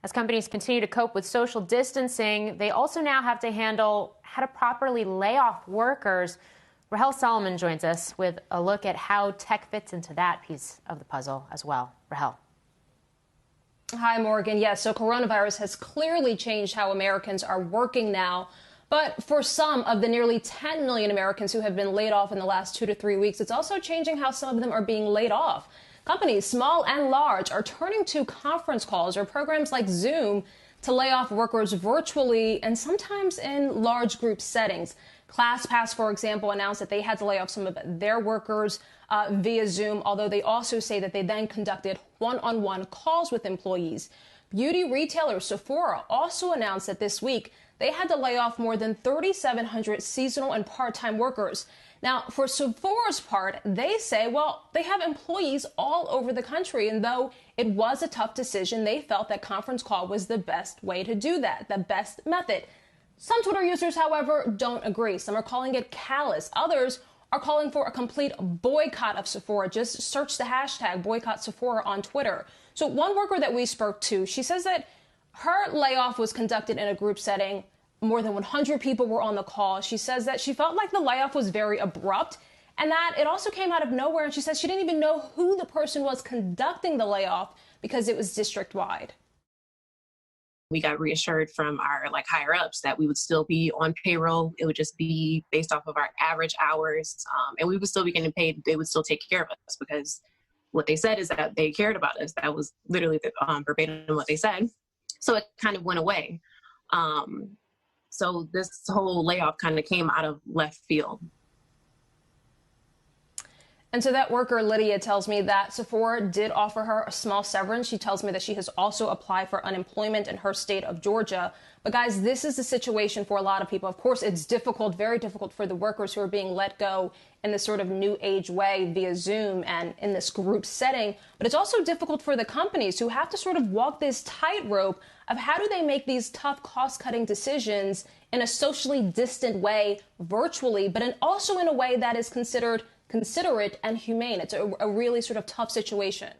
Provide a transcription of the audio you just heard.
As companies continue to cope with social distancing, they also now have to handle how to properly lay off workers. Rahel Solomon joins us with a look at how tech fits into that piece of the puzzle as well. Rahel. Hi, Morgan. Yes, so coronavirus has clearly changed how Americans are working now. But for some of the nearly 10 million Americans who have been laid off in the last 2 to 3 weeks, it's also changing how some of them are being laid off. Companies, small and large, are turning to conference calls or programs like Zoom to lay off workers virtually and sometimes in large group settings. ClassPass, for example, announced that they had to lay off some of their workers via Zoom, although they also say that they then conducted one-on-one calls with employees. Beauty retailer Sephora also announced that this week they had to lay off more than 3,700 seasonal and part-time workers. Now, for Sephora's part, they say, well, they have employees all over the country, and though it was a tough decision, they felt that conference call was the best way to do that, the best method. Some Twitter users, however, don't agree. Some are calling it callous. Others are calling for a complete boycott of Sephora. Just search the hashtag boycott Sephora on Twitter. So one worker that we spoke to, she says that her layoff was conducted in a group setting. More than 100 people were on the call. She says that she felt like the layoff was very abrupt and that it also came out of nowhere. And she says she didn't even know who the person was conducting the layoff because it was district-wide. We got reassured from our higher ups that we would still be on payroll. It would just be based off of our average hours, and we would still be getting paid. They would still take care of us because what they said is that they cared about us. That was literally verbatim what they said. So it kind of went away. So this whole layoff kind of came out of left field. And so that worker, Lydia, tells me that Sephora did offer her a small severance. She tells me that she has also applied for unemployment in her state of Georgia. But guys, this is the situation for a lot of people. Of course, it's difficult, very difficult for the workers who are being let go in this sort of new age way via Zoom and in this group setting. But it's also difficult for the companies who have to sort of walk this tightrope of how do they make these tough cost cutting decisions in a socially distant way virtually, but also in a way that is considerate and humane. It's a really sort of tough situation.